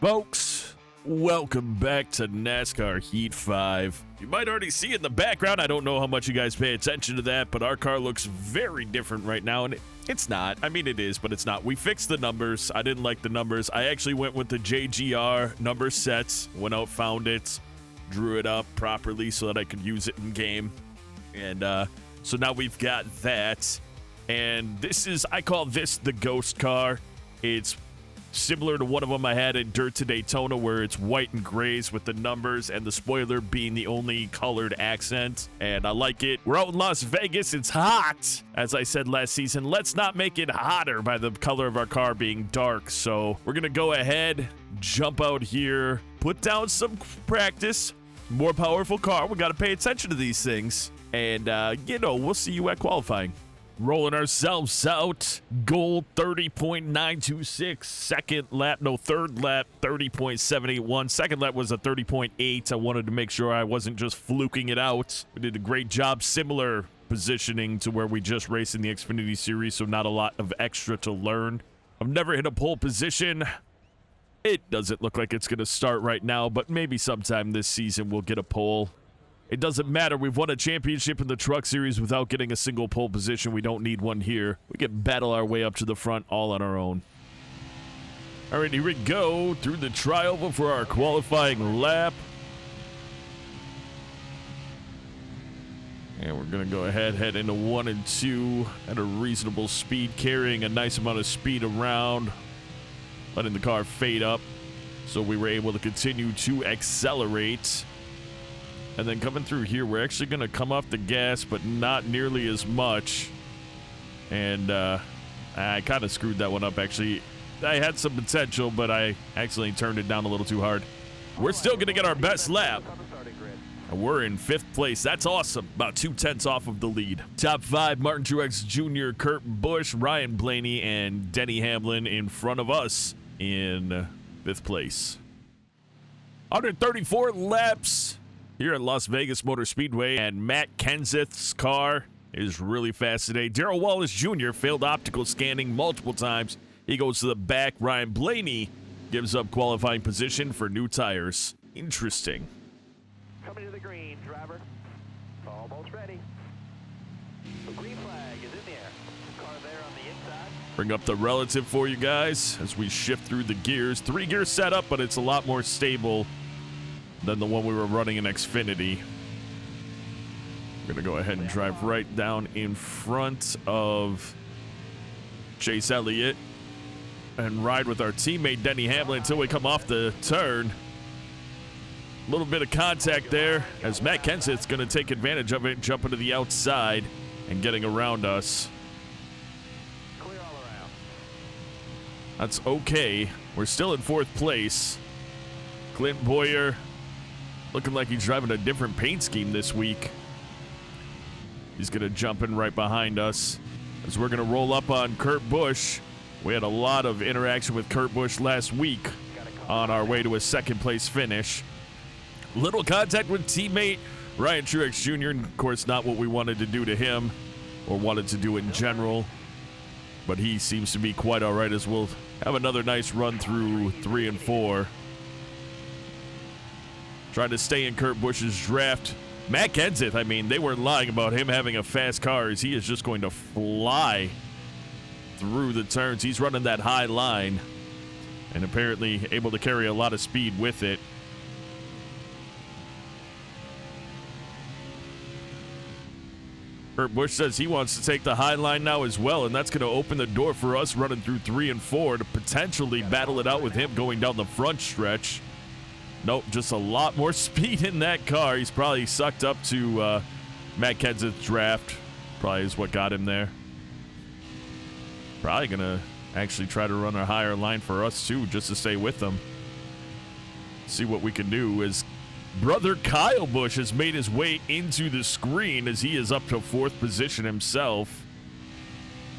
Folks, welcome back to NASCAR Heat 5. You might already see in the background, I don't know how much you guys pay attention to that, but our car looks very different right now, and it's not. I mean, it is, but it's not. We fixed the numbers. I didn't like the numbers. I actually went with the JGR number sets, went out, found it, drew it up properly so that I could use it in game, and so now we've got that, and this is, I call this the ghost car. It's similar to one of them I had in Dirt to Daytona, where it's white and grays with the numbers and the spoiler being the only colored accent, and I like it. We're out in Las Vegas. It's hot, as I said last season. Let's not make it hotter by the color of our car being dark, so we're gonna go ahead, jump out here, put down some practice. More powerful car. We got to pay attention to these things, and we'll see you at qualifying. Rolling ourselves out. Goal 30.926. Third lap 30.781. Second lap was a 30.8. I wanted to make sure I wasn't just fluking it out. We did a great job. Similar positioning to where we just raced in the Xfinity Series, so not a lot of extra to learn. I've never hit a pole position. It doesn't look like it's going to start right now, but maybe sometime this season we'll get a pole. It doesn't matter. We've won a championship in the Truck Series without getting a single pole position. We don't need one here. We can battle our way up to the front all on our own. All right, here we go through the trioval for our qualifying lap. And we're going to go ahead, head into 1 and 2 at a reasonable speed, carrying a nice amount of speed around, letting the car fade up so we were able to continue to accelerate. And then coming through here, we're actually going to come off the gas, but not nearly as much. And I kind of screwed that one up, actually. I had some potential, but I accidentally turned it down a little too hard. We're still going to get our best lap. And we're in 5th place. That's awesome. About 2/10 off of the lead. Top 5, Martin Truex Jr., Kurt Busch, Ryan Blaney, and Denny Hamlin in front of us in 5th place. 134 laps here at Las Vegas Motor Speedway, and Matt Kenseth's car is really fast today. Darrell Wallace Jr. failed optical scanning multiple times. He goes to the back. Ryan Blaney gives up qualifying position for new tires. Interesting. Coming to the green, driver. Almost ready. The green flag is in the air. Car there on the inside. Bring up the relative for you guys as we shift through the gears. 3-gear setup, but it's a lot more stable than the one we were running in Xfinity. We're going to go ahead and drive right down in front of Chase Elliott and ride with our teammate Denny Hamlin until we come off the turn. A little bit of contact there as Matt Kenseth's going to take advantage of it, jumping to the outside and getting around us. Clear all around. That's okay. We're still in 4th place. Clint Boyer looking like he's driving a different paint scheme this week. He's going to jump in right behind us as we're going to roll up on Kurt Busch. We had a lot of interaction with Kurt Busch last week on our way to a 2nd place finish. Little contact with teammate Ryan Truex Jr. And of course, not what we wanted to do to him or wanted to do in general. But he seems to be quite all right, as we'll have another nice run through 3 and 4. Trying to stay in Kurt Busch's draft. Matt Kenseth, I mean, they weren't lying about him having a fast car, as he is just going to fly through the turns. He's running that high line and apparently able to carry a lot of speed with it. Kurt Busch says he wants to take the high line now as well, and that's going to open the door for us running through 3 and 4 to potentially battle it out with him going down the front stretch. Nope, just a lot more speed in that car. He's probably sucked up to Matt Kenseth's draft. Probably is what got him there. Probably going to actually try to run a higher line for us too, just to stay with them. See what we can do. As brother Kyle Busch has made his way into the screen as he is up to 4th position himself.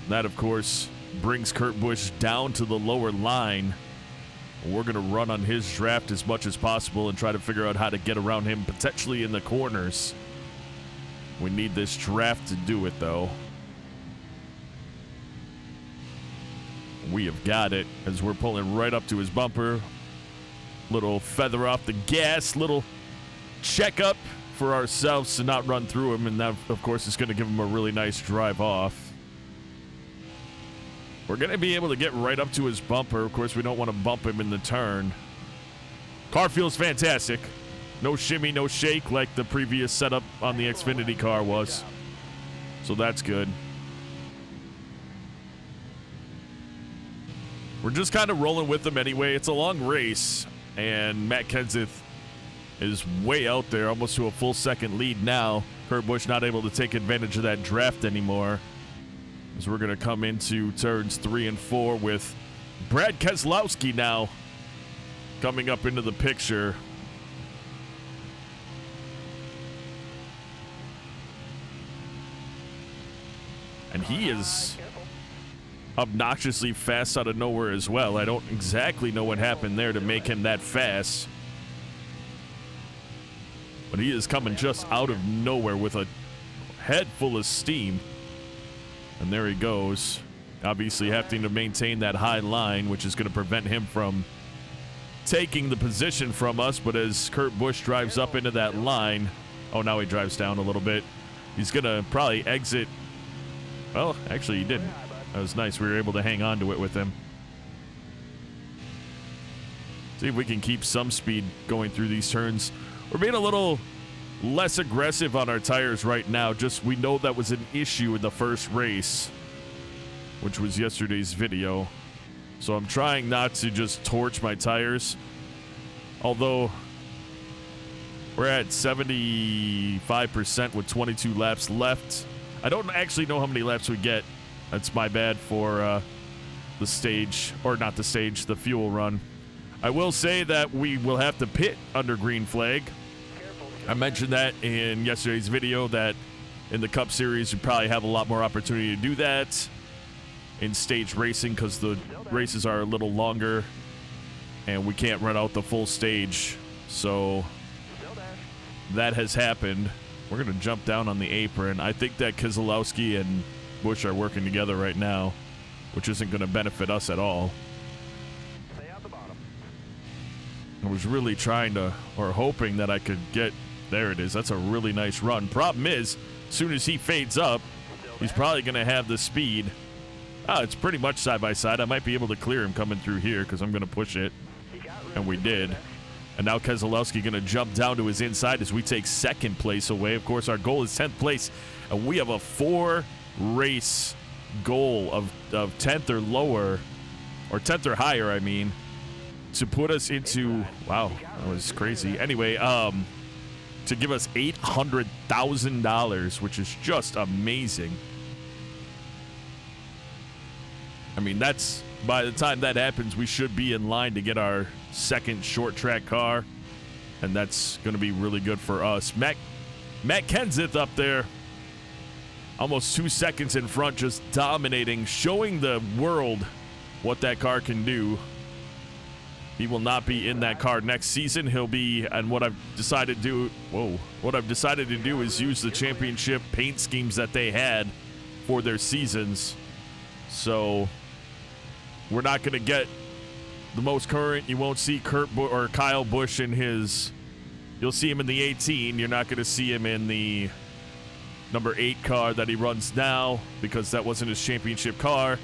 That, of course, brings Kurt Busch down to the lower line. We're going to run on his draft as much as possible and try to figure out how to get around him, potentially in the corners. We need this draft to do it, though. We have got it as we're pulling right up to his bumper. Little feather off the gas, little checkup for ourselves to not run through him, and that, of course, is going to give him a really nice drive off. We're going to be able to get right up to his bumper. Of course, we don't want to bump him in the turn. Car feels fantastic. No shimmy, no shake like the previous setup on the Xfinity car was. So that's good. We're just kind of rolling with them anyway. It's a long race, and Matt Kenseth is way out there, almost to a full second lead now. Kurt Busch not able to take advantage of that draft anymore, as we're going to come into turns 3 and 4 with Brad Keselowski now coming up into the picture. And he is obnoxiously fast out of nowhere as well. I don't exactly know what happened there to make him that fast, but he is coming just out of nowhere with a head full of steam. And there he goes. Obviously having to maintain that high line, which is going to prevent him from taking the position from us. But as Kurt Busch drives up into that line, oh, now he drives down a little bit. He's going to probably exit. Well, actually, he didn't. That was nice. We were able to hang on to it with him. See if we can keep some speed going through these turns. We're being a little less aggressive on our tires right now. Just we know that was an issue in the first race, which was yesterday's video. So I'm trying not to just torch my tires. Although we're at 75% with 22 laps left. I don't actually know how many laps we get. That's my bad for the stage, or not the stage, the fuel run. I will say that we will have to pit under green flag. I mentioned that in yesterday's video, that in the Cup Series, you probably have a lot more opportunity to do that in stage racing because the races are a little longer and we can't run out the full stage. So that has happened. We're going to jump down on the apron. I think that Keselowski and Busch are working together right now, which isn't going to benefit us at all. I was really trying to, or hoping that I could get, there it is. That's a really nice run. Problem is, as soon as he fades up, he's probably going to have the speed. Oh, it's pretty much side by side. I might be able to clear him coming through here because I'm going to push it. And we did. And now Keselowski going to jump down to his inside as we take second place away. Of course, our goal is 10th place. And we have a 4-race goal of 10th or lower, or 10th or higher, I mean, to put us into, wow, that was crazy. Anyway, to give us $800,000, which is just amazing. I mean, that's, by the time that happens, we should be in line to get our second short track car, and that's going to be really good for us. Matt Kenseth up there, almost 2 seconds in front, just dominating, showing the world what that car can do. He will not be in that car next season. He'll be, and what I've decided to do, is use the championship paint schemes that they had for their seasons. So we're not going to get the most current. You won't see Kyle Busch in his, you'll see him in the 18. You're not going to see him in the number 8 car that he runs now because that wasn't his championship car.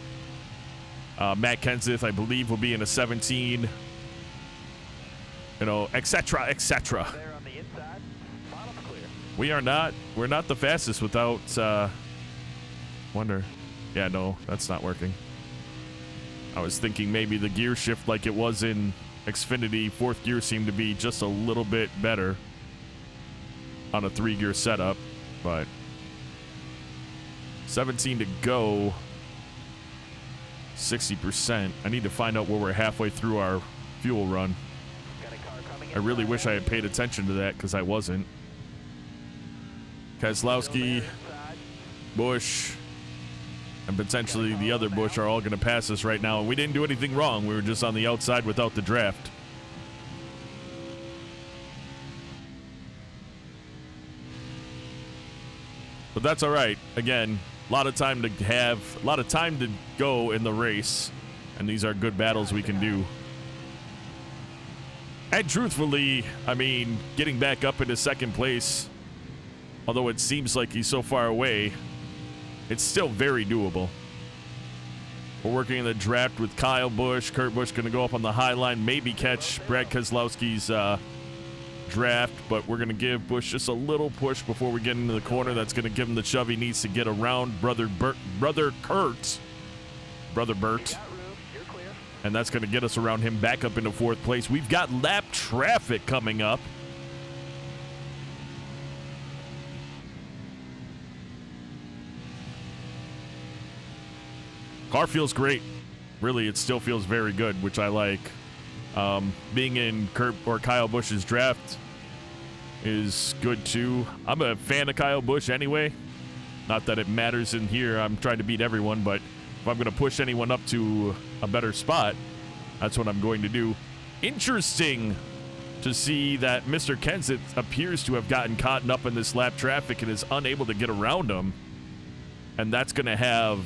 Matt Kenseth, I believe, will be in a 17. You know, etc., etc. We're not the fastest without, wonder. Yeah, no, that's not working. I was thinking maybe the gear shift like it was in Xfinity, 4th gear seemed to be just a little bit better on a 3-gear setup, but 17 to go, 60%. I need to find out where we're halfway through our fuel run. I really wish I had paid attention to that because I wasn't. Keselowski, Busch, and potentially the other Busch are all going to pass us right now. And we didn't do anything wrong. We were just on the outside without the draft. But that's all right. Again, a lot of time to go in the race. And these are good battles we can do. And truthfully, I mean, getting back up into second place, although it seems like he's so far away, it's still very doable. We're working in the draft with Kyle Busch. Kurt Busch going to go up on the high line, maybe catch Brad Keselowski's draft, but we're going to give Busch just a little push before we get into the corner. That's going to give him the shove he needs to get around Brother Bert. And that's going to get us around him back up into fourth place. We've got lap traffic coming up. Car feels great. Really, it still feels very good, which I like. Being in Kyle Busch's draft is good too. I'm a fan of Kyle Busch anyway. Not that it matters in here. I'm trying to beat everyone, but if I'm going to push anyone up to a better spot, that's what I'm going to do. Interesting to see that Mr. Kenseth appears to have gotten caught up in this lap traffic and is unable to get around him. And that's going to have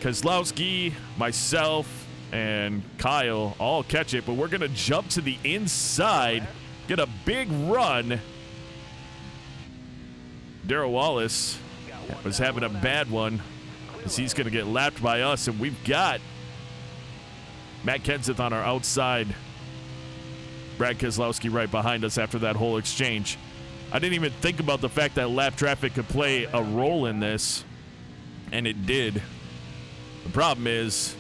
Keselowski, myself, and Kyle all catch it, but we're going to jump to the inside, get a big run. Darrell Wallace was having a bad one as he's going to get lapped by us, and we've got Matt Kenseth on our outside. Brad Keselowski right behind us after that whole exchange. I didn't even think about the fact that lap traffic could play a role in this, and it did. The problem is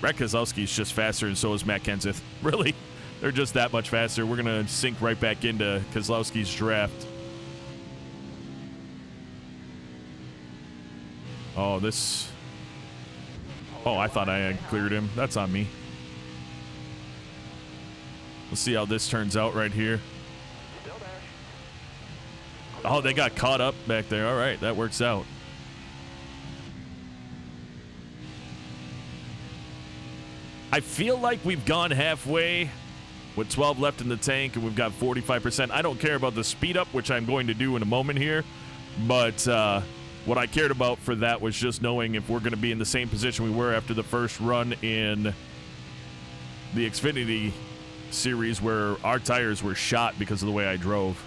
Brad Keselowski is just faster, and so is Matt Kenseth. Really, they're just that much faster. We're going to sink right back into Keselowski's draft. Oh, I thought I had cleared him. That's on me. Let's see how this turns out right here. Oh, they got caught up back there. All right, that works out. I feel like we've gone halfway with 12 left in the tank, and we've got 45%. I don't care about the speed up, which I'm going to do in a moment here, but what I cared about for that was just knowing if we're going to be in the same position we were after the first run in the Xfinity series where our tires were shot because of the way I drove.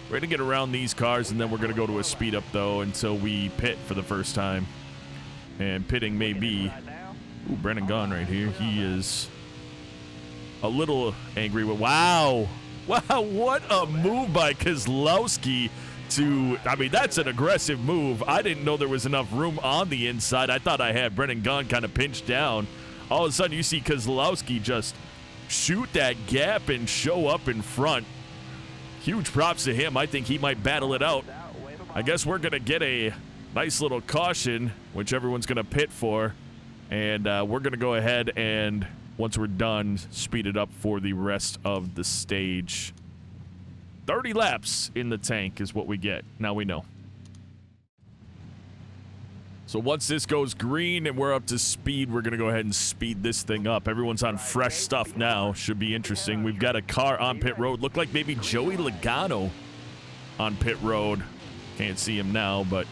We're going to get around these cars, and then we're going to go to a speed up, though, until we pit for the first time. And pitting may be... Ooh, Brennan Gaughan right here. He is a little angry with... Wow, what a move by Keselowski to... I mean, that's an aggressive move. I didn't know there was enough room on the inside. I thought I had Brennan Gaughan kind of pinched down. All of a sudden, you see Keselowski just shoot that gap and show up in front. Huge props to him. I think he might battle it out. I guess we're going to get a nice little caution, which everyone's going to pit for. And we're going to go ahead and, once we're done, speed it up for the rest of the stage. 30 laps in the tank is what we get. Now we know. So once this goes green and we're up to speed, we're going to go ahead and speed this thing up. Everyone's on fresh stuff now. Should be interesting. We've got a car on pit road. Looked like maybe Joey Logano on pit road. Can't see him now, but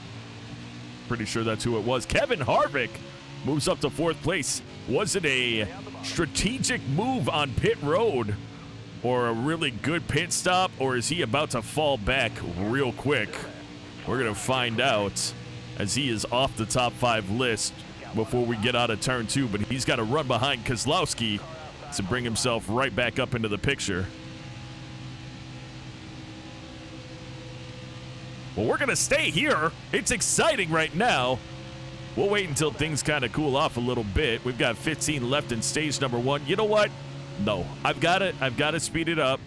pretty sure that's who it was. Kevin Harvick moves up to fourth place. Was it a strategic move on pit road or a really good pit stop, or is he about to fall back real quick? We're going to find out as he is off the top 5 list before we get out of turn 2, but he's got to run behind Keselowski to bring himself right back up into the picture. Well, we're going to stay here. It's exciting right now. We'll wait until things kind of cool off a little bit. We've got 15 left in stage number 1. You know what? No, I've got to speed it up.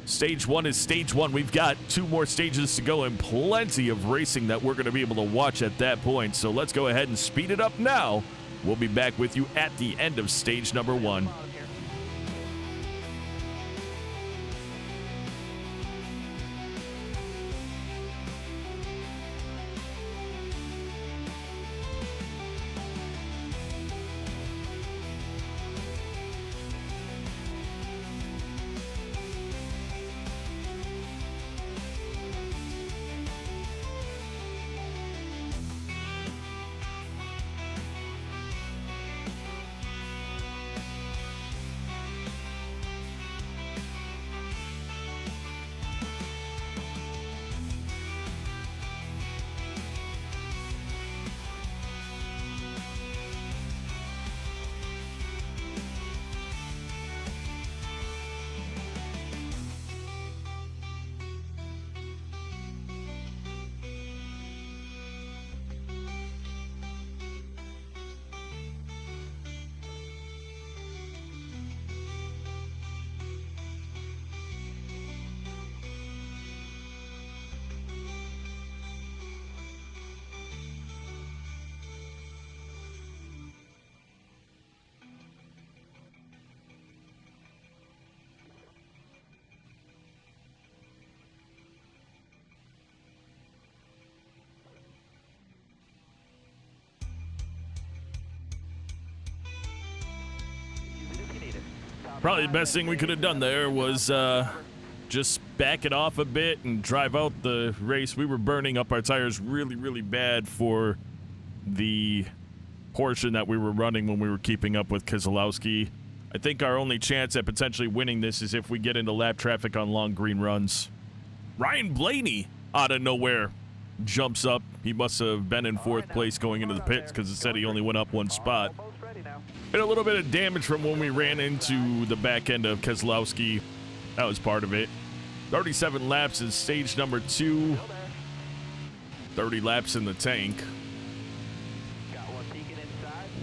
Stage 1 is stage 1. We've got 2 more stages to go and plenty of racing that we're going to be able to watch at that point. So let's go ahead and speed it up now. We'll be back with you at the end of stage number 1. Probably the best thing we could have done there was just back it off a bit and drive out the race. We were burning up our tires really, really bad for the portion that we were running when we were keeping up with Keselowski. I think our only chance at potentially winning this is if we get into lap traffic on long green runs. Ryan Blaney, out of nowhere, jumps up. He must have been in fourth place going into the pits because it said he only went up one spot. Been a little bit of damage from when we ran into the back end of Keselowski. That was part of it. 37 laps is stage number 2. 30 laps in the tank.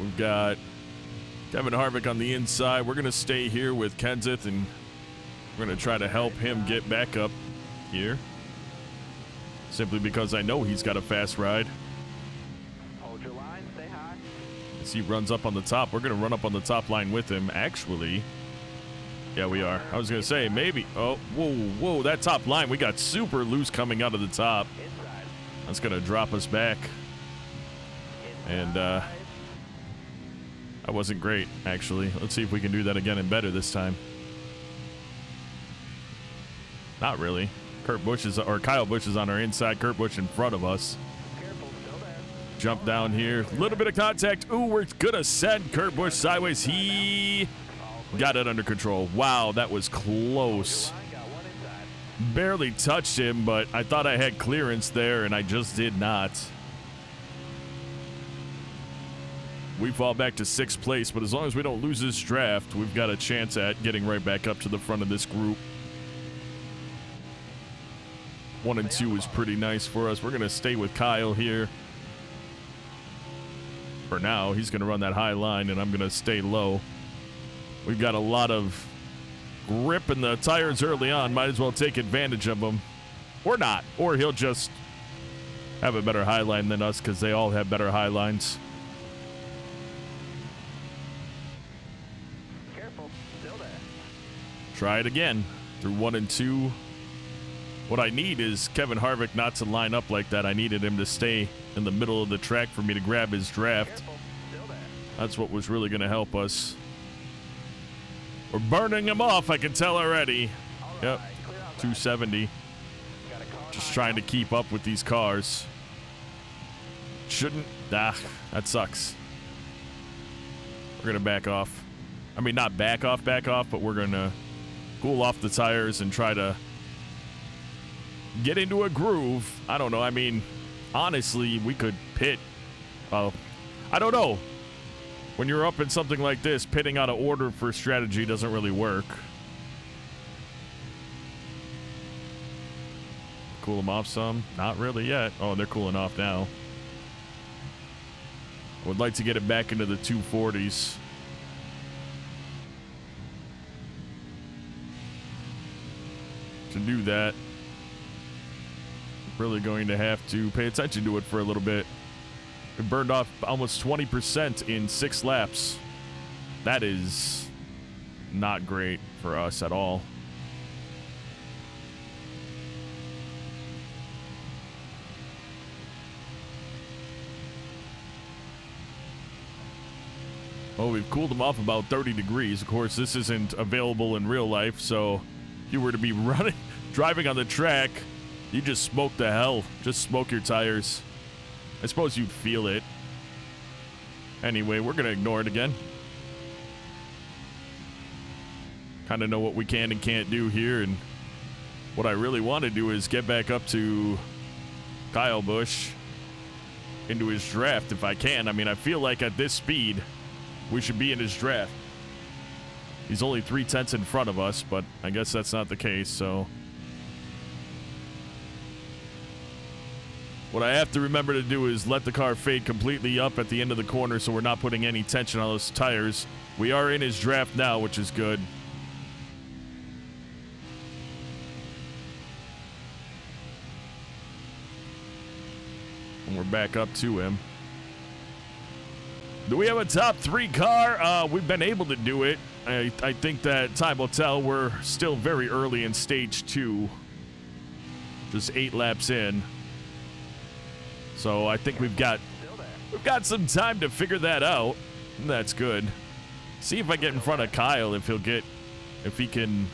We've got Kevin Harvick on the inside. We're going to stay here with Kenseth, and we're going to try to help him get back up here. Simply because I know he's got a fast ride. Hold your line, stay high. As he runs up on the top, we're going to run up on the top line with him. Actually, yeah, we are. I was going to say, maybe. Oh, whoa, that top line. We got super loose coming out of the top. Inside. That's going to drop us back. And, that wasn't great, actually. Let's see if we can do that again and better this time. Not really. Kyle Busch is on our inside. Kurt Busch in front of us. Careful, still there. Jump down here. A little bit of contact. Ooh, we're going to send Kurt Busch sideways. He got it under control. Wow, that was close. Line got one inside. Barely touched him, but I thought I had clearance there, and I just did not. We fall back to 6th place, but as long as we don't lose this draft, we've got a chance at getting right back up to the front of this group. 1 and 2 is pretty nice for us. We're going to stay with Kyle here. For now, he's going to run that high line, and I'm going to stay low. We've got a lot of grip in the tires early on. Might as well take advantage of them. Or not. Or he'll just have a better high line than us because they all have better high lines. Careful, still there. Try it again through 1 and 2. What I need is Kevin Harvick not to line up like that. I needed him to stay in the middle of the track for me to grab his draft. Careful, still there. That's what was really going to help us. We're burning him off, I can tell already. Yep, 270. Just trying to keep up with these cars. Shouldn't. That sucks. We're going to back off. I mean, not back off, but we're going to cool off the tires and try to get into a groove. I don't know. I mean, honestly, we could pit. I don't know. When you're up in something like this, pitting out of order for strategy doesn't really work. Cool them off some? Not really yet. Oh, they're cooling off now. I would like to get it back into the 240s. To do that, really going to have to pay attention to it for a little bit. We burned off almost 20% in 6 laps. That is not great for us at all. Oh, we've cooled them off about 30 degrees. Of course, this isn't available in real life, so if you were to be driving on the track, you just smoke the hell. Just smoke your tires. I suppose you'd feel it. Anyway, we're going to ignore it again. Kind of know what we can and can't do here, and what I really want to do is get back up to Kyle Busch into his draft if I can. I mean, I feel like at this speed, we should be in his draft. He's only 3/10 in front of us, but I guess that's not the case, so what I have to remember to do is let the car fade completely up at the end of the corner so we're not putting any tension on those tires. We are in his draft now, which is good. And we're back up to him. Do we have a top 3 car? We've been able to do it. I think that time will tell. We're still very early in stage 2. Just 8 laps in. So I think we've got some time to figure that out. That's good. See if I get in front of Kyle, if he'll get If he can,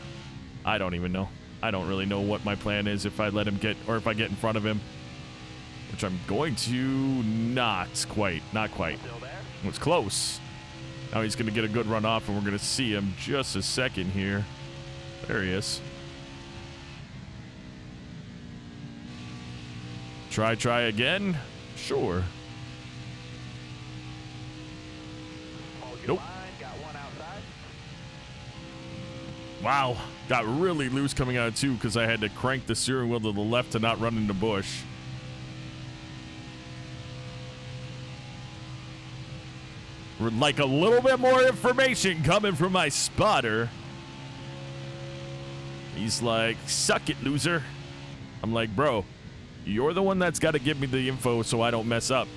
I don't even know. I don't really know what my plan is if I let him get, or if I get in front of him, which I'm going to not quite. It was close. Now he's going to get a good run off, and we're going to see him just a second here. There he is. Try again? Sure. Nope. Wow. Got really loose coming out of two because I had to crank the steering wheel to the left to not run into bush. Would like a little bit more information coming from my spotter. He's like, suck it, loser. I'm like, bro, you're the one that's got to give me the info so I don't mess up.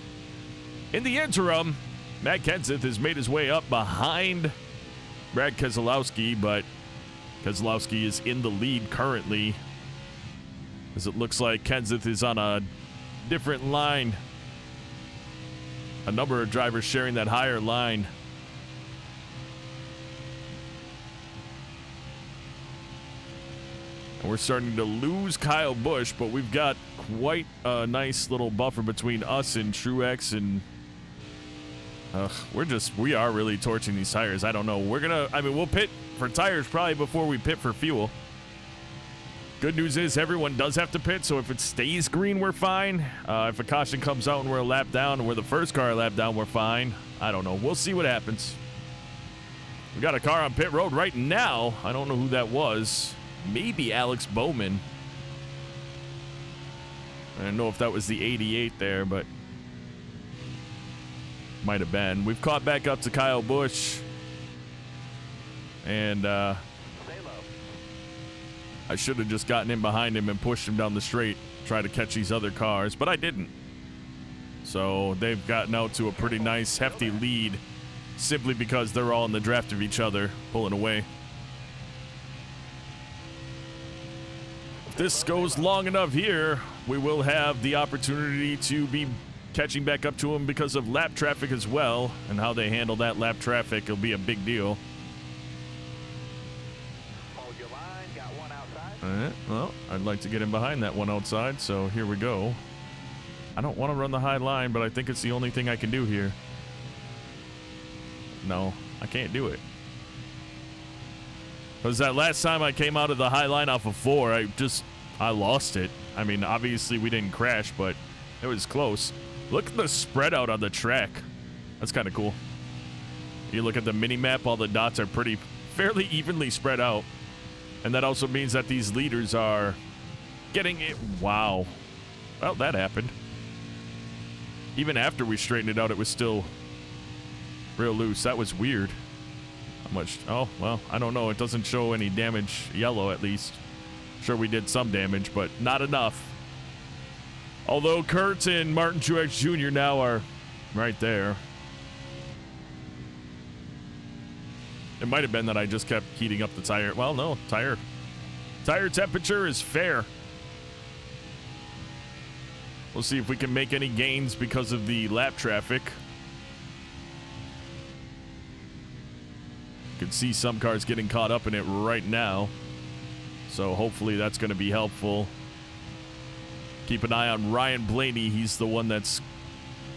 In the interim, Matt Kenseth has made his way up behind Brad Keselowski, but Keselowski is in the lead currently, as it looks like Kenseth is on a different line. A number of drivers sharing that higher line. And we're starting to lose Kyle Busch, but we've got quite a nice little buffer between us and Truex, and we are really torching these tires. I don't know. We'll pit for tires probably before we pit for fuel. Good news is everyone does have to pit, so if it stays green, we're fine. If a caution comes out and we're a lap down, and we're the first car a lap down, we're fine. I don't know. We'll see what happens. We got a car on pit road right now. I don't know who that was. Maybe Alex Bowman. I don't know if that was the 88 there, but might have been. We've caught back up to Kyle Busch. And I should have just gotten in behind him and pushed him down the straight, try to catch these other cars, but I didn't. So they've gotten out to a pretty nice, hefty lead simply because they're all in the draft of each other, pulling away. If this goes long enough here, we will have the opportunity to be catching back up to him because of lap traffic as well, and how they handle that lap traffic will be a big deal. All right, well, I'd like to get in behind that one outside, so here we go. I don't want to run the high line, but I think it's the only thing I can do here. No, I can't do it. Because that last time I came out of the high line off of 4, I lost it. I mean, obviously we didn't crash, but it was close. Look at the spread out on the track. That's kind of cool. You look at the mini map, all the dots are fairly evenly spread out. And that also means that these leaders are getting it. Wow. Well, that happened. Even after we straightened it out, it was still real loose. That was weird. How much? Oh, well, I don't know. It doesn't show any damage yellow, at least. Sure, we did some damage, but not enough. Although Kurt and Martin Truex Jr. now are right there. It might have been that I just kept heating up the tire. Well, no, tire temperature is fair. We'll see if we can make any gains because of the lap traffic. You can see some cars getting caught up in it right now. So hopefully that's going to be helpful. Keep an eye on Ryan Blaney. He's the one that's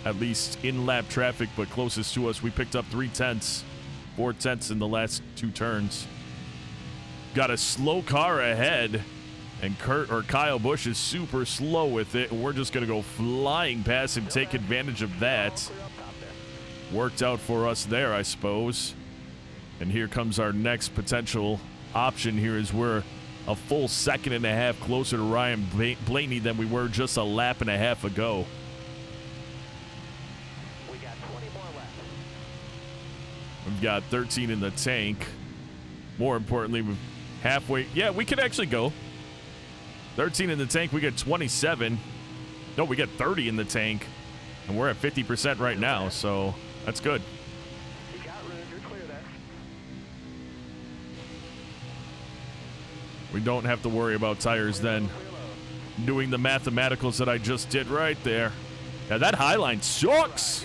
at least in lap traffic, but closest to us. We picked up 4 tenths in the last 2 turns. Got a slow car ahead, and Kyle Busch is super slow with it, and we're just going to go flying past him, take advantage of that. Worked out for us there, I suppose. And here comes our next potential option here, as we're a full 1.5 seconds closer to Ryan Blaney than we were just a lap and a half ago. We've got 13 in the tank. More importantly, we're halfway. Yeah, we could actually go. 13 in the tank. We got 27. No, we got 30 in the tank. And we're at 50% right now, so that's good. You got room. You're clear there. We don't have to worry about tires then. Doing the mathematicals that I just did right there. Yeah, that high line sucks.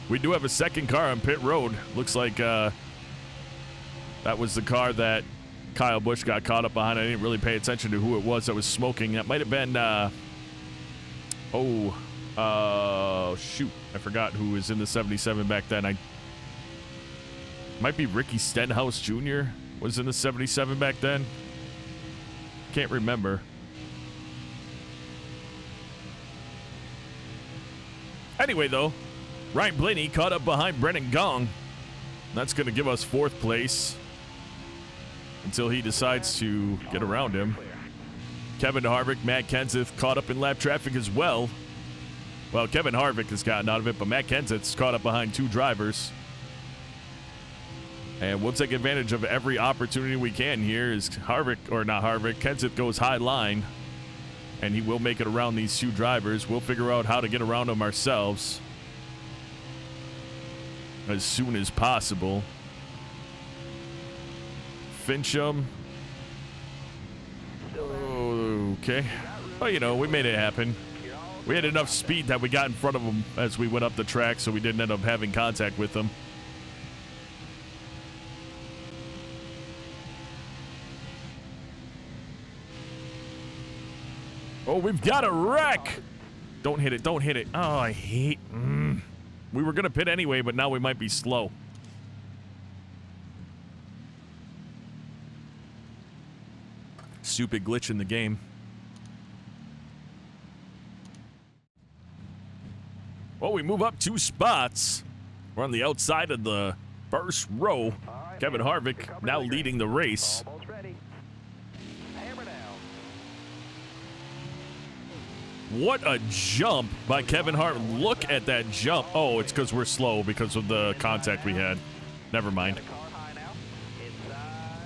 We do have a second car on pit road. Looks like that was the car that Kyle Busch got caught up behind. I didn't really pay attention to who it was that was smoking. That might have been, shoot. I forgot who was in the 77 back then. Might be Ricky Stenhouse Jr. was in the 77 back then. Can't remember. Anyway, though, Ryan Blaney caught up behind Brennan Gong. That's going to give us 4th place until he decides to get around him. Kevin Harvick, Matt Kenseth caught up in lap traffic as well. Well, Kevin Harvick has gotten out of it, but Matt Kenseth's caught up behind 2 drivers. And we'll take advantage of every opportunity we can here as Kenseth goes high line. And he will make it around these 2 drivers. We'll figure out how to get around them ourselves as soon as possible. Fincham. Okay. Well, you know, we made it happen. We had enough speed that we got in front of them as we went up the track, so we didn't end up having contact with them. Oh, we've got a wreck. Don't hit it. Don't hit it. Oh, I hate... We were going to pit anyway, but now we might be slow. Stupid glitch in the game. Well, we move up 2 spots. We're on the outside of the first row. Kevin Harvick now leading the race. What a jump by Kevin Harvick. Look at that jump. Oh, it's because we're slow because of the contact we had. Never mind.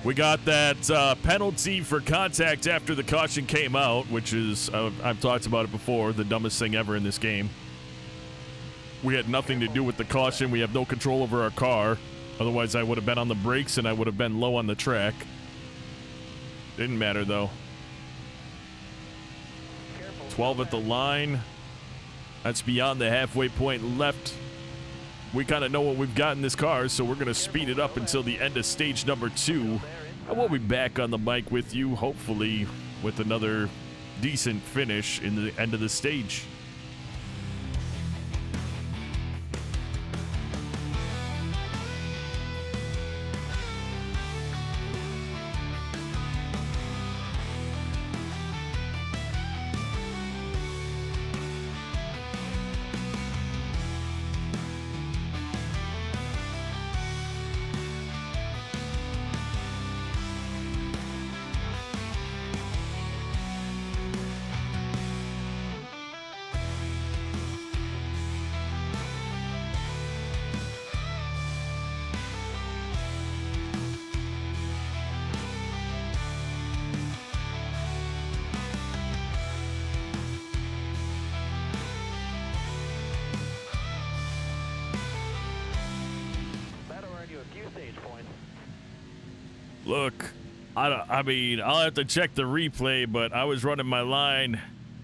We got that penalty for contact after the caution came out, which is, I've talked about it before, the dumbest thing ever in this game. We had nothing to do with the caution. We have no control over our car. Otherwise, I would have been on the brakes and I would have been low on the track. Didn't matter, though. 12 at the line. That's beyond the halfway point left. We kind of know what we've got in this car, so we're going to speed it up until the end of stage number 2. And we'll be back on the mic with you, hopefully with another decent finish in the end of the stage. Look, I mean, I'll have to check the replay, but I was running my line.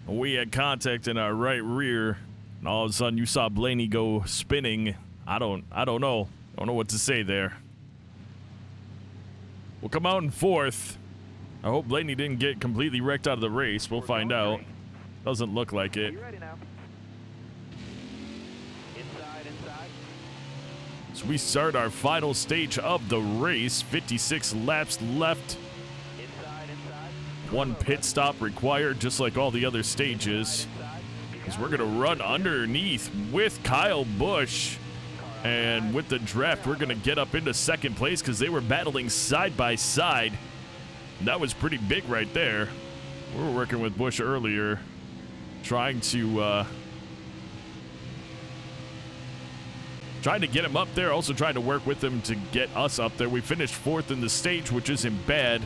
We had contact in our right rear, and all of a sudden you saw Blaney go spinning. I don't know. I don't know what to say there. We'll come out in 4th. I hope Blaney didn't get completely wrecked out of the race. We'll find out. Doesn't look like it. So we start our final stage of the race. 56 laps left. 1 pit stop required, just like all the other stages. Because we're going to run underneath with Kyle Busch. And with the draft, we're going to get up into 2nd place because they were battling side by side. That was pretty big right there. We were working with Busch earlier, trying to get him up there, also trying to work with him to get us up there. We finished 4th in the stage, which isn't bad.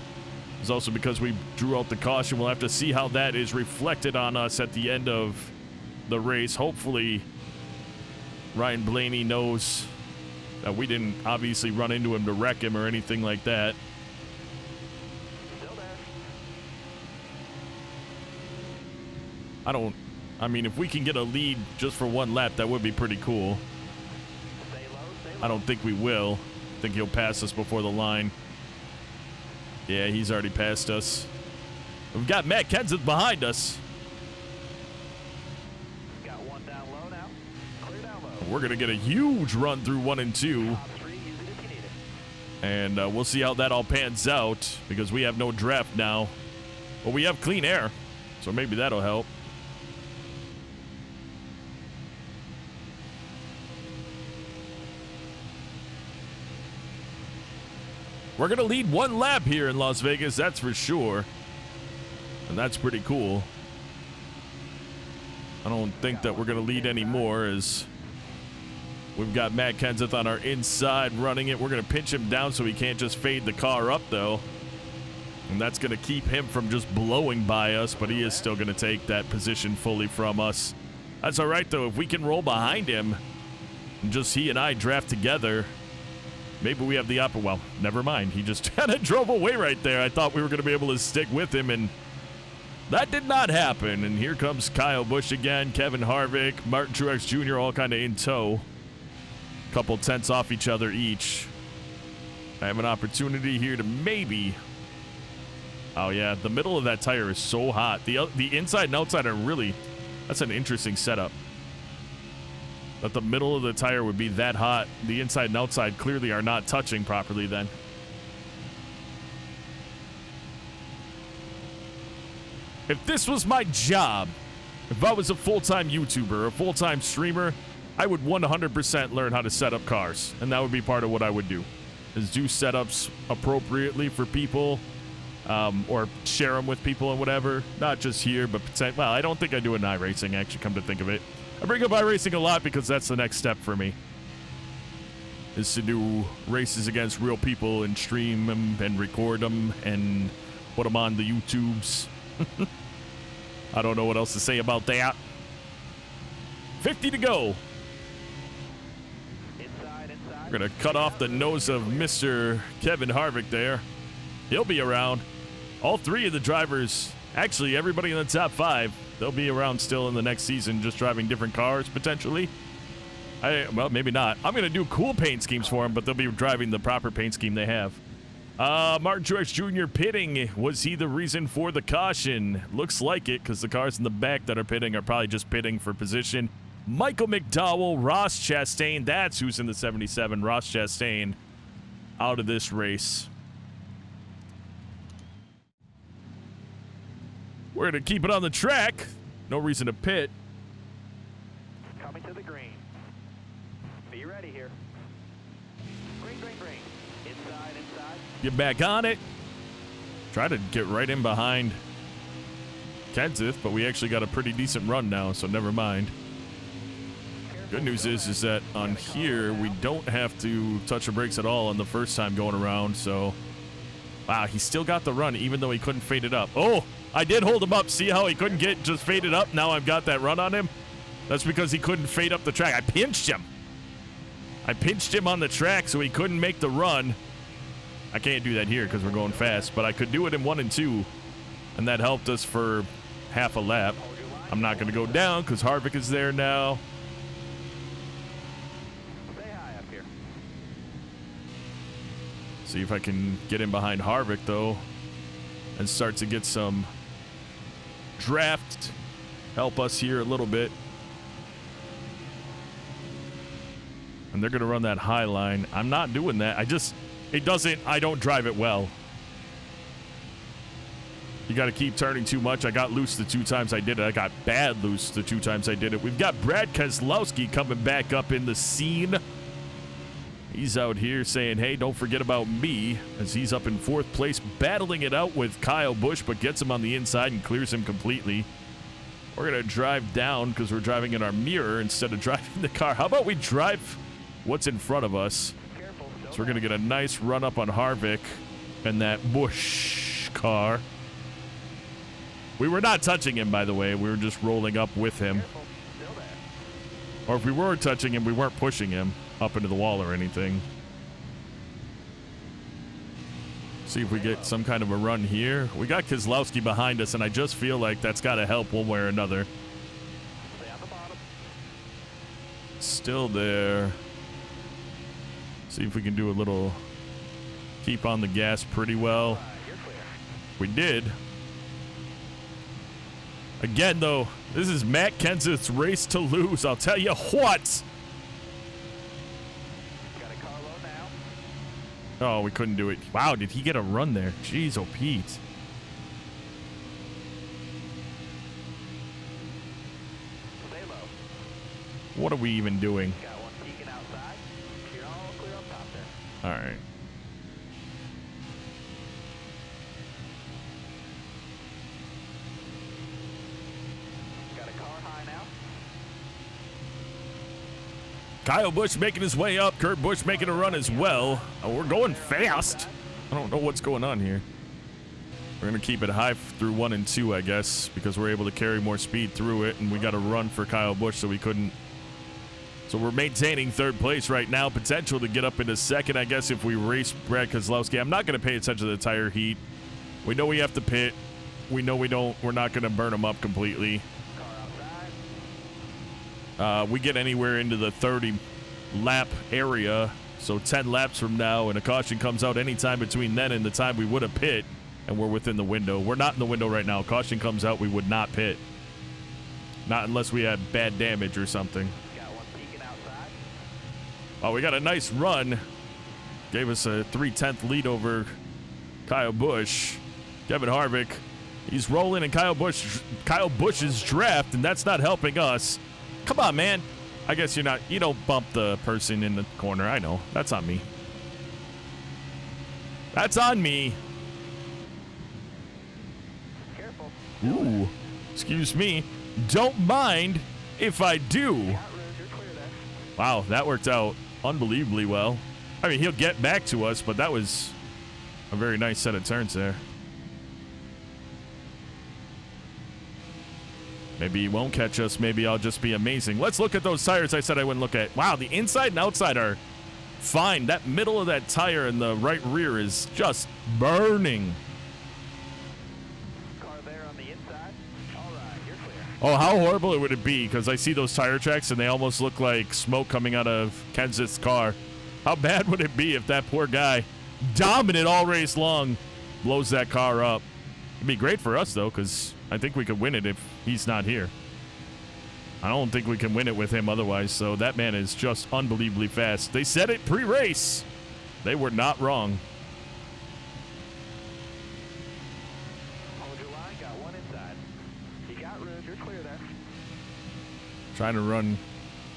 It's also because we drew out the caution. We'll have to see how that is reflected on us at the end of the race. Hopefully, Ryan Blaney knows that we didn't obviously run into him to wreck him or anything like that. I mean, if we can get a lead just for 1 lap, that would be pretty cool. I don't think we will. I think he'll pass us before the line. Yeah, he's already passed us. We've got Matt Kenseth behind us. Got one down low now. Clear down low. We're going to get a huge run through 1 and 2. Top 3, use it if you need it. And we'll see how that all pans out because we have no draft now. But we have clean air, so maybe that'll help. We're going to lead 1 lap here in Las Vegas, that's for sure. And that's pretty cool. I don't think that we're going to lead any more as we've got Matt Kenseth on our inside running it. We're going to pinch him down so he can't just fade the car up, though. And that's going to keep him from just blowing by us, but he is still going to take that position fully from us. That's all right, though. If we can roll behind him and just he and I draft together, maybe we have the upper. Well, never mind. He just kind of drove away right there. I thought we were going to be able to stick with him, and that did not happen. And here comes Kyle Busch again, Kevin Harvick, Martin Truex Jr. all kind of in tow. Couple tenths off each other each. I have an opportunity here to maybe... Oh, yeah, the middle of that tire is so hot. The inside and outside are really... That's an interesting setup. That the middle of the tire would be that hot. The inside and outside clearly are not touching properly then. If this was my job, if I was a full-time YouTuber, a full-time streamer, I would 100% learn how to set up cars. And that would be part of what I would do. Is do setups appropriately for people. Or share them with people and whatever. Not just here, but well, I don't think I do in iRacing, actually, come to think of it. I bring up iRacing a lot because that's the next step for me. Is to do races against real people and stream them and record them and put them on the YouTubes. I don't know what else to say about that. 50 to go. Inside. We're going to cut off the nose of Mr. Kevin Harvick there. He'll be around. All 3 of the drivers, actually everybody in the top 5, they'll be around still in the next season, just driving different cars potentially. Well, maybe not. I'm going to do cool paint schemes for them, but they'll be driving the proper paint scheme they have. Martin Truex Jr. pitting. Was he the reason for the caution? Looks like it, because the cars in the back that are pitting are probably just pitting for position. Michael McDowell, Ross Chastain, that's who's in the 77. Ross Chastain out of this race. We're going to keep it on the track. No reason to pit. Coming to the green. Be ready here. Green. Inside. Get back on it. Try to get right in behind Kenseth, but we actually got a pretty decent run now, so never mind. Good news is that on here, we don't have to touch the brakes at all on the first time going around, so... Wow, he still got the run, even though he couldn't fade it up. Oh, I did hold him up. See how he couldn't get just faded up? Now I've got that run on him. That's because he couldn't fade up the track. I pinched him. I pinched him on the track so he couldn't make the run. I can't do that here because we're going fast, but I could do it in 1 and 2, and that helped us for half a lap. I'm not going to go down because Harvick is there now. Stay high up here. See if I can get in behind Harvick, though, and start to get some draft. Help us here a little bit. And they're going to run that high line. I'm not doing that. I don't drive it well. You got to keep turning too much. I got loose the 2 times I did it. I got bad loose the 2 times I did it. We've got Brad Keselowski coming back up in the scene. He's out here saying, hey, don't forget about me, as he's up in 4th place, battling it out with Kyle Busch, but gets him on the inside and clears him completely. We're going to drive down because we're driving in our mirror instead of driving the car. How about we drive what's in front of us? So we're going to get a nice run up on Harvick and that Busch car. We were not touching him, by the way. We were just rolling up with him. Or if we were touching him, we weren't pushing him up into the wall or anything. See if we get some kind of a run here. We got Keselowski behind us, and I just feel like that's got to help one way or another. Still there. See if we can do a little keep on the gas pretty well. We did. Again, though, this is Matt Kenseth's race to lose. I'll tell you what. Got a car low now. Oh, we couldn't do it. Wow, did he get a run there? Jeez, oh, Pete. Stay low. What are we even doing? Got one peeking outside. You're all clear up top there. All right. Got a car high now. Kyle Busch making his way up. Kurt Busch making a run as well. Oh, we're going fast. I don't know what's going on here. We're going to keep it high through 1 and 2, I guess, because we're able to carry more speed through it, and we got a run for Kyle Busch, so we couldn't. So we're maintaining third place right now. Potential to get up into second, I guess, if we race Brad Keselowski. I'm not going to pay attention to the tire heat. We know we have to pit. We know we're not going to burn them up completely. Car outside. We get anywhere into the 30 lap area, so 10 laps from now, and a caution comes out anytime between then and the time we would have pit, and we're within the window. We're not in the window right now. Caution comes out, we would not pit. Not unless we had bad damage or something. Got one peeking outside. Oh, we got a nice run. Gave us a 3/10 lead over Kyle Busch. Kevin Harvick, he's rolling in Kyle Busch's draft, and that's not helping us. Come on, man. I guess you don't bump the person in the corner. I know. That's on me. That's on me. Careful. Ooh. Excuse me. Don't mind if I do. Got room. You're clear there. Wow, that worked out unbelievably well. I mean, he'll get back to us, but that was a very nice set of turns there. Maybe he won't catch us. Maybe I'll just be amazing. Let's look at those tires I said I wouldn't look at. Wow, the inside and outside are fine. That middle of that tire in the right rear is just burning. Car there on the inside. All right, you're clear. Oh, how horrible it would it be? Because I see those tire tracks and they almost look like smoke coming out of Kenseth's car. How bad would it be if that poor guy, dominant all race long, blows that car up? It'd be great for us, though, because I think we could win it if he's not here. I don't think we can win it with him otherwise, so that man is just unbelievably fast. They said it pre-race. They were not wrong. Hold your line. Got one inside. You got room. You're clear there.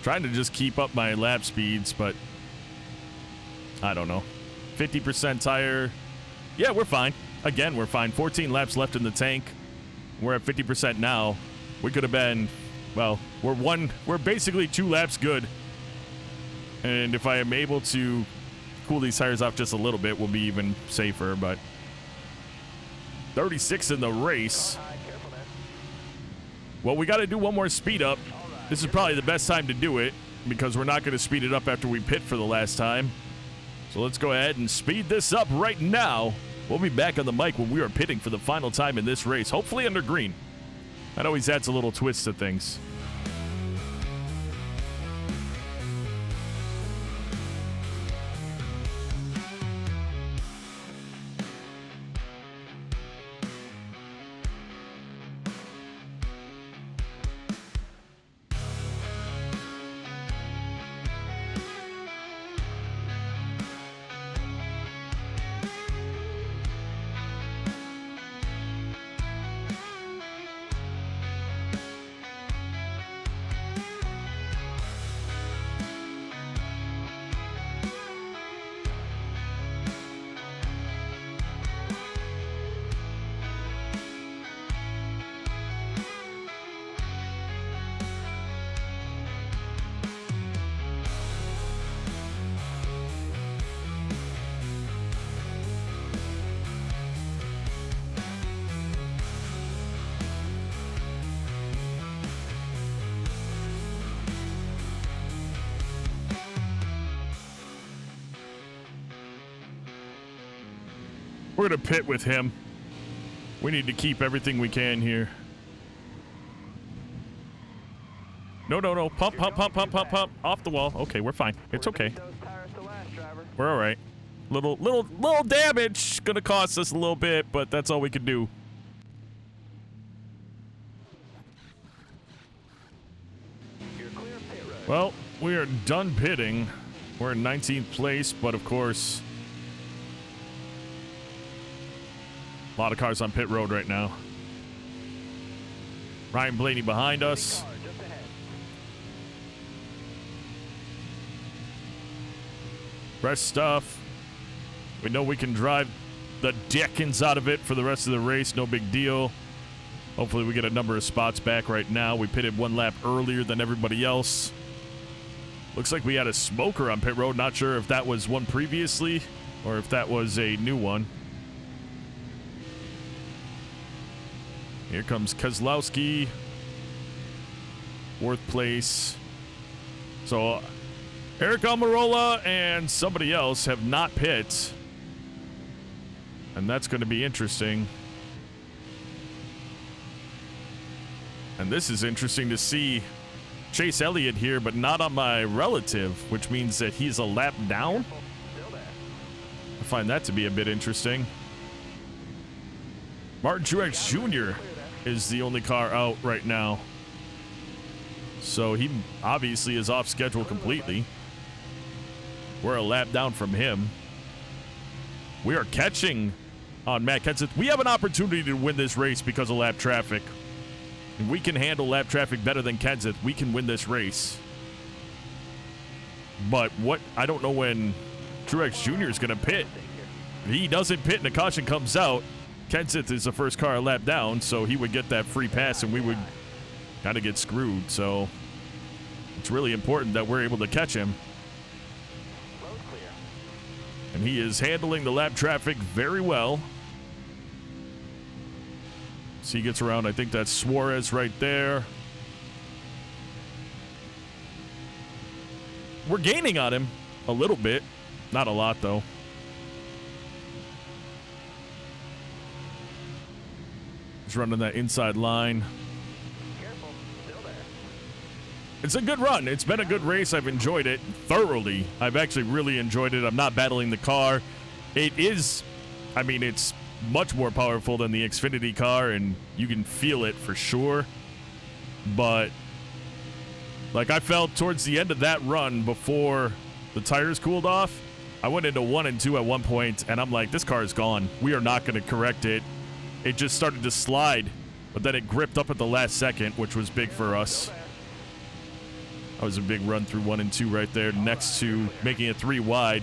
Trying to just keep up my lap speeds, but I don't know. 50% tire. Yeah, we're fine. Again, we're fine. 14 laps left in the tank. We're at 50% now. We could have been, well, we're basically 2 laps good. And if I am able to cool these tires off just a little bit, we'll be even safer, but 36 in the race. Car high. Careful there. Well, we got to do one more speed up. This is probably the best time to do it because we're not going to speed it up after we pit for the last time. So let's go ahead and speed this up right now. We'll be back on the mic when we are pitting for the final time in this race, hopefully under green. That always adds a little twist to things. We're going to pit with him. We need to keep everything we can here. No. Pump. Off the wall. Okay, we're fine. It's okay. Those tires to last, driver. We're all right. Little damage. Gonna cost us a little bit, but that's all we can do. You're clear of pit road. Well, we are done pitting. We're in 19th place, but of course, a lot of cars on pit road right now. Ryan Blaney behind us. Car just ahead. Fresh stuff. We know we can drive the dickens out of it for the rest of the race. No big deal. Hopefully we get a number of spots back right now. We pitted one lap earlier than everybody else. Looks like we had a smoker on pit road. Not sure if that was one previously or if that was a new one. Here comes Kozlowski. 4th place. So Eric Almirola and somebody else have not pit. And that's going to be interesting. And this is interesting to see Chase Elliott here, but not on my relative, which means that he's a lap down. Still there. I find that to be a bit interesting. Martin Truex Jr. is the only car out right now. So he obviously is off schedule completely. We're a lap down from him. We are catching on Matt Kenseth. We have an opportunity to win this race because of lap traffic. If we can handle lap traffic better than Kenseth, we can win this race. But what, I don't know when Truex Jr. is going to pit. If he doesn't pit and the caution comes out, Kenseth is the first car a lap down, so he would get that free pass and we would kind of get screwed. So it's really important that we're able to catch him. Road clear. And he is handling the lap traffic very well. So he gets around, I think that's Suarez right there. We're gaining on him a little bit. Not a lot, though. He's running that inside line. Careful. Still there. It's a good run. It's been a good race. I've enjoyed it thoroughly. I've actually really enjoyed it. I'm not battling the car. It is, I mean, it's much more powerful than the Xfinity car, and you can feel it for sure. But like I felt towards the end of that run before the tires cooled off, I went into 1 and 2 at one point, and I'm like, this car is gone. We are not going to correct it. It just started to slide, but then it gripped up at the last second, which was big for us. That was a big run through 1 and 2 right there, next to making it 3 wide.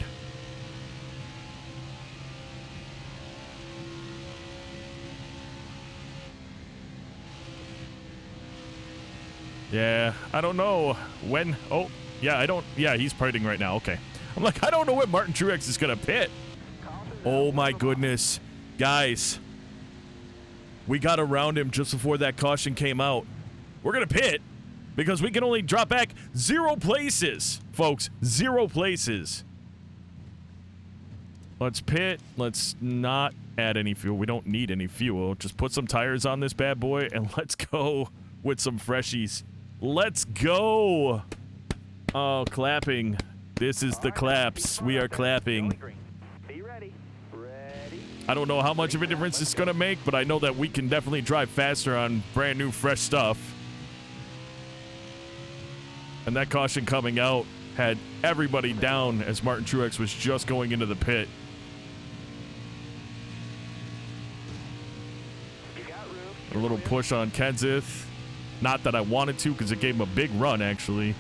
Yeah, I don't know when. Oh, yeah, I don't. Yeah, he's pitting right now. Okay. I'm like, I don't know when Martin Truex is going to pit. Oh, my goodness. Guys, we got around him just before that caution came out. We're going to pit because we can only drop back 0 places, folks. 0 places. Let's pit. Let's not add any fuel. We don't need any fuel. Just put some tires on this bad boy and let's go with some freshies. Let's go. Oh, clapping. This is the claps. We are clapping. Be ready. Ready. I don't know how much of a difference it's going to make, but I know that we can definitely drive faster on brand new, fresh stuff. And that caution coming out had everybody down as Martin Truex was just going into the pit. You got room. A little push on Kenseth. Not that I wanted to, because it gave him a big run, actually.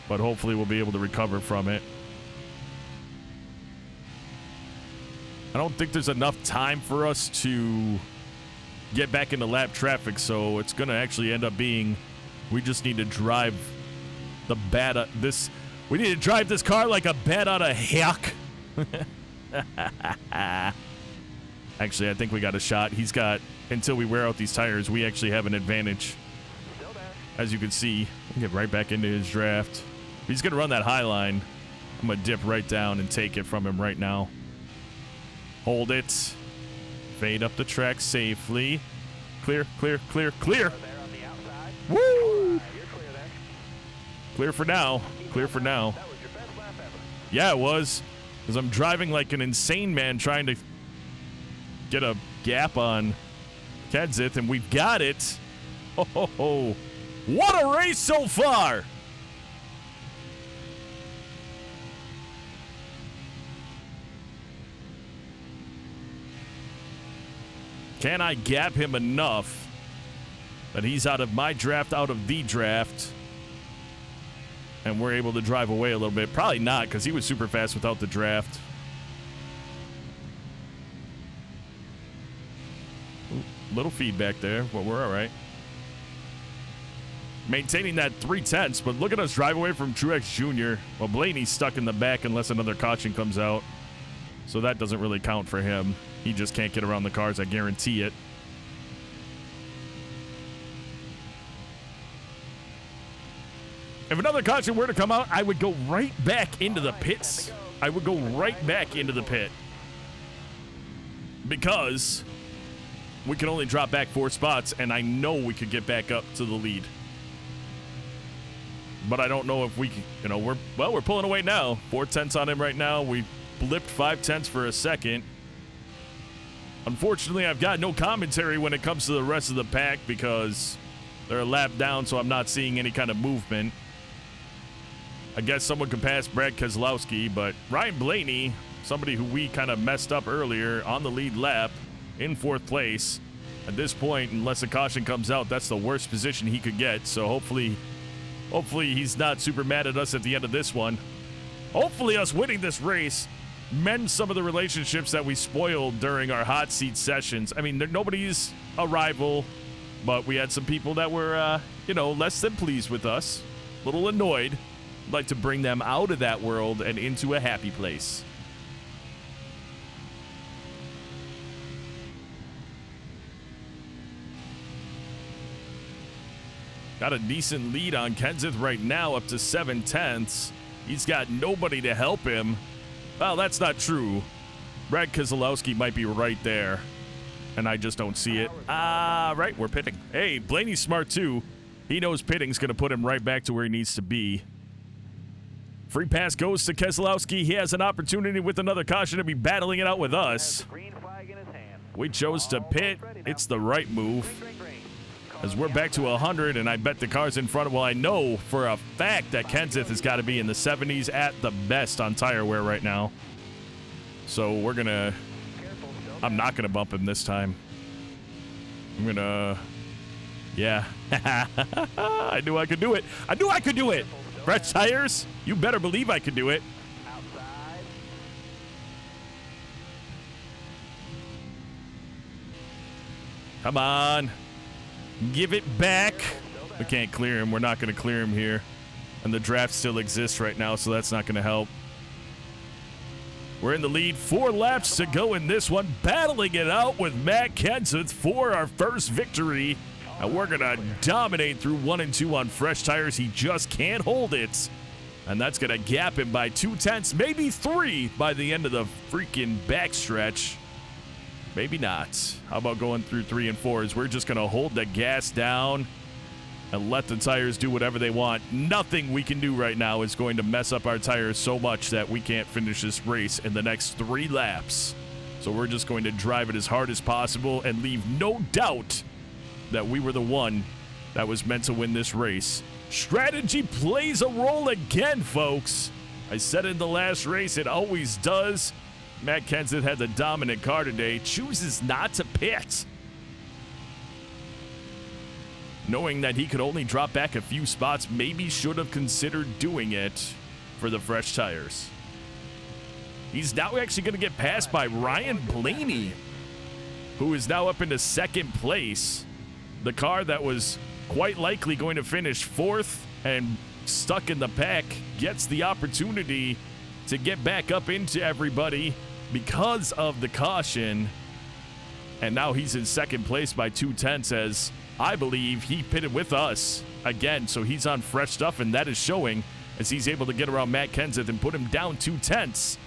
But hopefully we'll be able to recover from it. I don't think there's enough time for us to get back into lap traffic, so it's going to actually end up being we just need to drive the bat this. We need to drive this car like a bat out of heck. Actually, I think we got a shot. He's got, until we wear out these tires, we actually have an advantage. Still there. As you can see, we'll get right back into his draft. If he's going to run that high line, I'm going to dip right down and take it from him right now. Hold it. Fade up the track safely. Clear, clear, clear, clear. There on the outside. Woo! You're clear there. Clear for now. Clear for now. That was your best lap ever. Yeah, it was. Because I'm driving like an insane man trying to get a gap on Kenseth, and we've got it. Ho, ho, ho. What a race so far! Can I gap him enough that he's out of my draft, out of the draft, and we're able to drive away a little bit? Probably not, because he was super fast without the draft. Ooh, little feedback there, but we're all right. Maintaining that 3/10, but look at us drive away from Truex Jr. Well, Blaney's stuck in the back unless another caution comes out, so that doesn't really count for him. He just can't get around the cars, I guarantee it. If another caution were to come out, I would go right back into the pits. I would go right back into the pit. Because we can only drop back 4 spots, and I know we could get back up to the lead. But I don't know if we can, you know, we're pulling away now. 4/10 on him right now. We blipped 5/10 for a second. Unfortunately, I've got no commentary when it comes to the rest of the pack because they're a lap down, so I'm not seeing any kind of movement. I guess someone could pass Brad Keselowski, but Ryan Blaney, somebody who we kind of messed up earlier on the lead lap, in 4th place. At this point, unless a caution comes out, that's the worst position he could get. So hopefully he's not super mad at us at the end of this one. Hopefully us winning this race mend some of the relationships that we spoiled during our hot seat sessions. I mean, nobody's a rival, but we had some people that were, less than pleased with us, a little annoyed. I'd like to bring them out of that world and into a happy place. Got a decent lead on Kenseth right now, up to 7/10. He's got nobody to help him. Well, that's not true. Brad Keselowski might be right there, and I just don't see it. Right, we're pitting. Hey, Blaney's smart too. He knows pitting's going to put him right back to where he needs to be. Free pass goes to Keselowski. He has an opportunity with another caution to be battling it out with us. We chose to pit. It's the right move. As we're back to 100, and I bet the cars in front of, well, I know for a fact that Kenseth has got to be in the 70s at the best on tire wear right now. So we're going to, I'm not going to bump him this time. I'm going to, yeah. I knew I could do it. I knew I could do it. Fresh tires? You better believe I could do it. Come on. Give it back. We can't clear him. We're not going to clear him here. And the draft still exists right now, so that's not going to help. We're in the lead. 4 laps to go in this one. Battling it out with Matt Kenseth for our first victory. And we're going to dominate through 1 and 2 on fresh tires. He just can't hold it. And that's going to gap him by 2/10, maybe 3 by the end of the freaking backstretch. Maybe not. How about going through 3 and 4s? We're just going to hold the gas down and let the tires do whatever they want. Nothing we can do right now is going to mess up our tires so much that we can't finish this race in the next 3 laps. So we're just going to drive it as hard as possible and leave no doubt that we were the one that was meant to win this race. Strategy plays a role again, folks. I said in the last race, it always does. Matt Kenseth had the dominant car today, chooses not to pit, knowing that he could only drop back a few spots. Maybe should have considered doing it for the fresh tires. He's now actually going to get passed by Ryan Blaney, who is now up into 2nd place. The car that was quite likely going to finish 4th and stuck in the pack gets the opportunity to get back up into everybody because of the caution. And now he's in 2nd place by 2/10, as I believe he pitted with us again. So he's on fresh stuff, and that is showing as he's able to get around Matt Kenseth and put him down 2/10.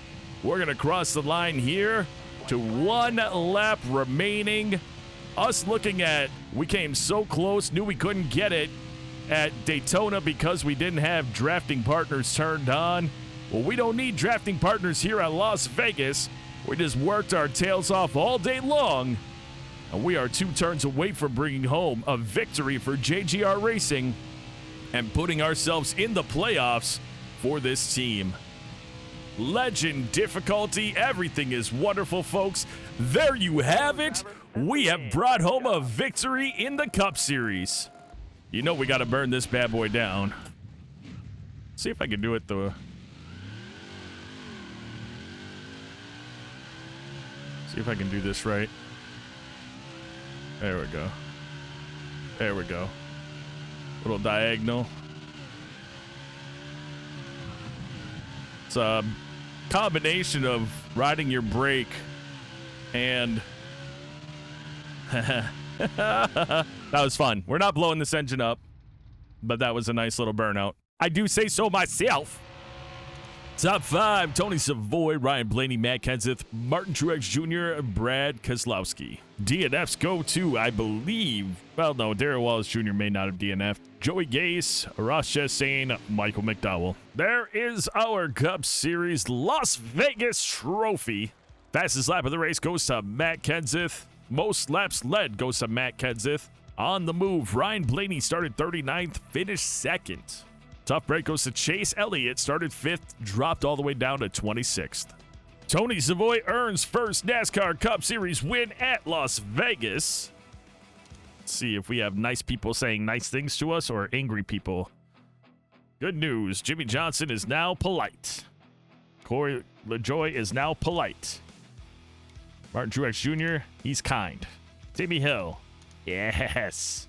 We're going to cross the line here to 1 lap remaining. Us looking at, we came so close, knew we couldn't get it at Daytona because we didn't have drafting partners turned on. Well, we don't need drafting partners here at Las Vegas. We just worked our tails off all day long, and we are 2 turns away from bringing home a victory for JGR Racing and putting ourselves in the playoffs for this team. Legend difficulty, everything is wonderful, folks. There you have it. We have brought home a victory in the Cup Series. You know we got to burn this bad boy down. See if I can do it the... See if I can do this right. There we go. There we go. Little diagonal. It's a combination of riding your brake and... That was fun. We're not blowing this engine up, but that was a nice little burnout. I do say so myself. Top 5, Tony Savoy, Ryan Blaney, Matt Kenseth, Martin Truex Jr., Brad Keselowski. DNFs go to, I believe, well, no, Darrell Wallace Jr. may not have DNF'd. Joey Gase, Ross Chastain, Michael McDowell. There is our Cup Series Las Vegas trophy. Fastest lap of the race goes to Matt Kenseth. Most laps led goes to Matt Kenseth. On the move, Ryan Blaney started 39th, finished 2nd. Tough break goes to Chase Elliott, started 5th, dropped all the way down to 26th. Tony Savoy earns first NASCAR Cup Series win at Las Vegas. Let's see if we have nice people saying nice things to us or angry people. Good news, Jimmy Johnson is now polite. Corey LaJoy is now polite. Martin Truex Jr., he's kind. Timmy Hill, yes.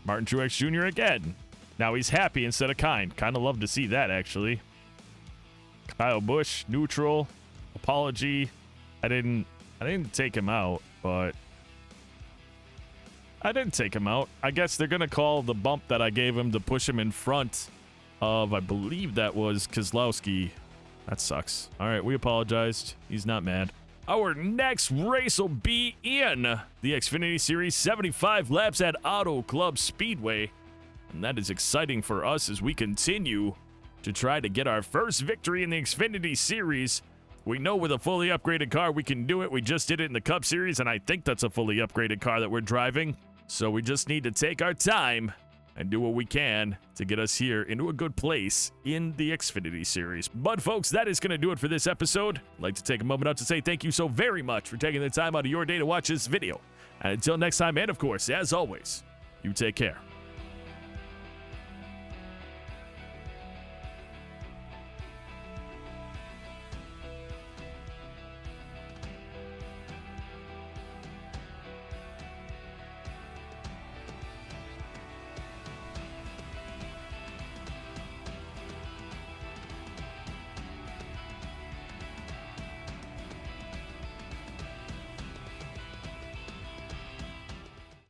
Martin Truex Jr. again. Now he's happy instead of kind. Kind of love to see that, actually. Kyle Busch, neutral. Apology. I didn't take him out, but... I didn't take him out. I guess they're going to call the bump that I gave him to push him in front of, I believe that was Keselowski. That sucks. All right, we apologized. He's not mad. Our next race will be in the Xfinity Series 75 laps at Auto Club Speedway. And that is exciting for us as we continue to try to get our first victory in the Xfinity Series. We know with a fully upgraded car we can do it. We just did it in the Cup Series, and I think that's a fully upgraded car that we're driving. So we just need to take our time and do what we can to get us here into a good place in the Xfinity Series. But folks, that is going to do it for this episode. I'd like to take a moment out to say thank you so very much for taking the time out of your day to watch this video. And until next time, and of course, as always, you take care.